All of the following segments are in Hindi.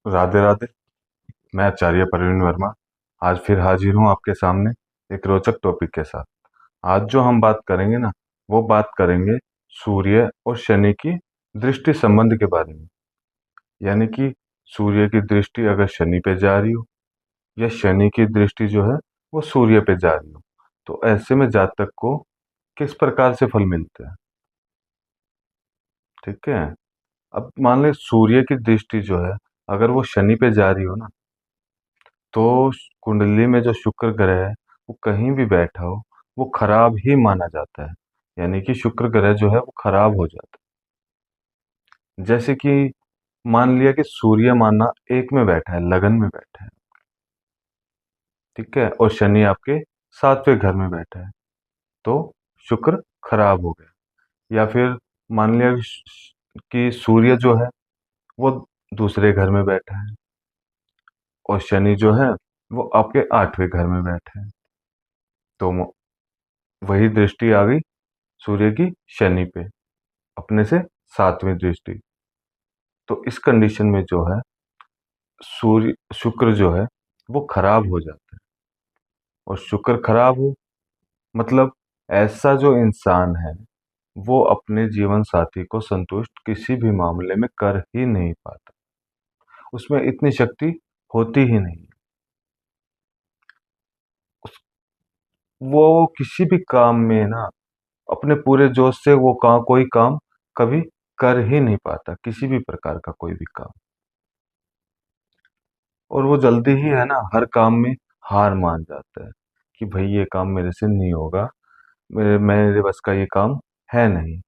राधे राधे। मैं आचार्य प्रवीण वर्मा आज फिर हाजिर हूँ आपके सामने एक रोचक टॉपिक के साथ। आज जो हम बात करेंगे ना, वो बात करेंगे सूर्य और शनि की दृष्टि संबंध के बारे में। यानी कि सूर्य की दृष्टि अगर शनि पे जा रही हो या शनि की दृष्टि जो है वो सूर्य पे जा रही हो, तो ऐसे में जातक को किस प्रकार से फल मिलते हैं। ठीक है। अब मान ले सूर्य की दृष्टि जो है अगर वो शनि पे जा रही हो ना, तो कुंडली में जो शुक्र ग्रह है वो कहीं भी बैठा हो वो खराब ही माना जाता है। यानी कि शुक्र ग्रह जो है वो खराब हो जाता है। जैसे कि मान लिया कि सूर्य माना एक में बैठा है, लगन में बैठा है, ठीक है, और शनि आपके सातवें घर में बैठा है, तो शुक्र खराब हो गया। या फिर मान लिया कि सूर्य जो है वो दूसरे घर में बैठा है और शनि जो है वो आपके आठवें घर में बैठा है, तो वही दृष्टि आ गई सूर्य की शनि पे, अपने से सातवीं दृष्टि। तो इस कंडीशन में जो है सूर्य शुक्र जो है वो खराब हो जाता है। और शुक्र खराब हो मतलब ऐसा जो इंसान है वो अपने जीवन साथी को संतुष्ट किसी भी मामले में कर ही नहीं पाता। उसमें इतनी शक्ति होती ही नहीं। उस वो किसी भी काम में ना अपने पूरे जोश से वो काम कोई काम कभी कर ही नहीं पाता, किसी भी प्रकार का कोई भी काम। और वो जल्दी ही है ना हर काम में हार मान जाता है कि भाई ये काम मेरे से नहीं होगा, मेरे बस का ये काम है नहीं।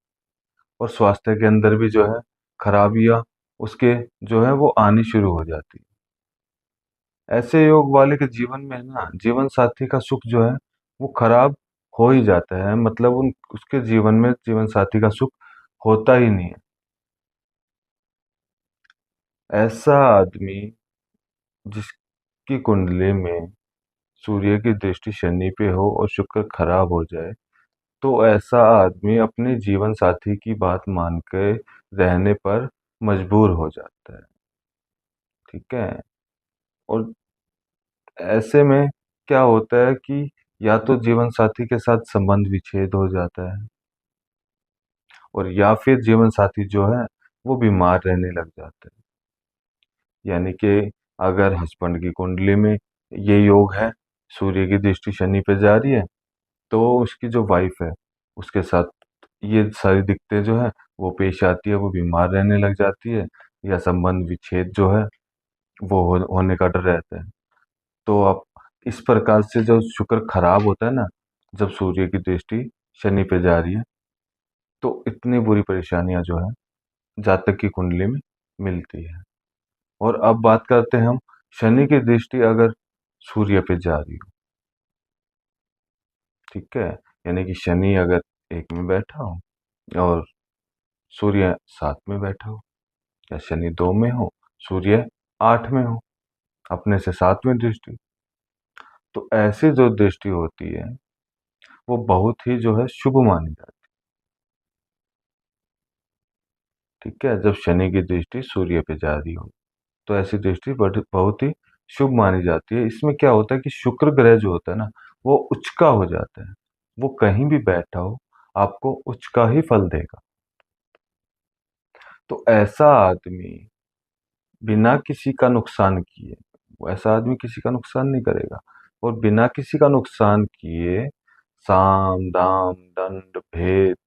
और स्वास्थ्य के अंदर भी जो है खराबियां उसके जो है वो आनी शुरू हो जाती है। ऐसे योग वाले के जीवन में ना जीवन साथी का सुख जो है वो खराब हो ही जाता है। मतलब उन उसके जीवन में जीवन साथी का सुख होता ही नहीं है। ऐसा आदमी जिसकी कुंडली में सूर्य की दृष्टि शनि पे हो और शुक्र खराब हो जाए, तो ऐसा आदमी अपने जीवन साथी की बात मान के रहने पर मजबूर हो जाता है। ठीक है। और ऐसे में क्या होता है कि या तो जीवन साथी के साथ संबंध विच्छेद हो जाता है, और या फिर जीवन साथी जो है वो बीमार रहने लग जाता है। यानी कि अगर हस्बैंड की कुंडली में ये योग है, सूर्य की दृष्टि शनि पे जा रही है, तो उसकी जो वाइफ है उसके साथ ये सारी दिक्कतें जो है वो पेश आती है, वो बीमार रहने लग जाती है, या संबंध विच्छेद जो है वो होने का डर रहता है। तो आप इस प्रकार से जब शुक्र खराब होता है ना, जब सूर्य की दृष्टि शनि पे जा रही है, तो इतनी बुरी परेशानियां जो है जातक की कुंडली में मिलती है। और अब बात करते हैं हम शनि की दृष्टि अगर सूर्य पे जा रही हो। ठीक है। यानी कि शनि अगर एक में बैठा हो और सूर्य सात में बैठा हो, या शनि दो में हो, सूर्य आठ में हो, अपने से सातवीं दृष्टि, तो ऐसी जो दृष्टि होती है वो बहुत ही जो है शुभ मानी जाती है। ठीक है। जब शनि की दृष्टि सूर्य पे जा रही हो तो ऐसी दृष्टि बहुत ही शुभ मानी जाती है। इसमें क्या होता है कि शुक्र ग्रह जो होता है ना वो उच्च का हो जाता है। वो कहीं भी बैठा हो आपको उच्च का ही फल देगा। तो ऐसा आदमी बिना किसी का नुकसान किए, वो ऐसा आदमी किसी का नुकसान नहीं करेगा, और बिना किसी का नुकसान किए साम दाम दंड भेद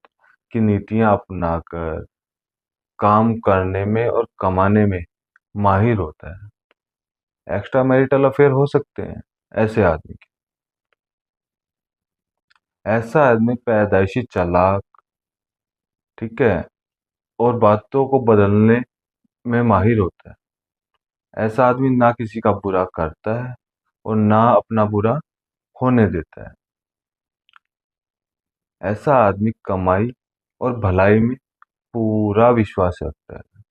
की नीतियां अपनाकर काम करने में और कमाने में माहिर होता है। एक्स्ट्रा मैरिटल अफेयर हो सकते हैं ऐसे आदमी के। ऐसा आदमी पैदाइशी चालाक, ठीक है, और बातों को बदलने में माहिर होता है। ऐसा आदमी ना किसी का बुरा करता है और ना अपना बुरा होने देता है। ऐसा आदमी कमाई और भलाई में पूरा विश्वास रखता है,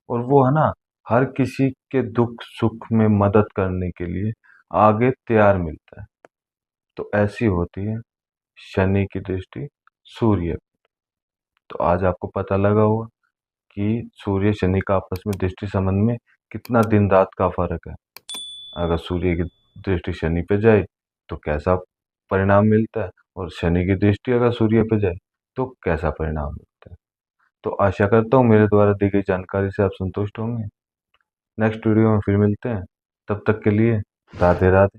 और वो है ना हर किसी के दुख सुख में मदद करने के लिए आगे तैयार मिलता है। तो ऐसी होती है शनि की दृष्टि सूर्य। तो आज आपको पता लगा होगा कि सूर्य शनि का आपस में दृष्टि संबंध में कितना दिन रात का फर्क है। अगर सूर्य की दृष्टि शनि पे जाए तो कैसा परिणाम मिलता है, और शनि की दृष्टि अगर सूर्य पे जाए तो कैसा परिणाम मिलता है। तो आशा करता हूँ मेरे द्वारा दी गई जानकारी से आप संतुष्ट होंगे। नेक्स्ट वीडियो में फिर मिलते हैं, तब तक के लिए राधे राधे।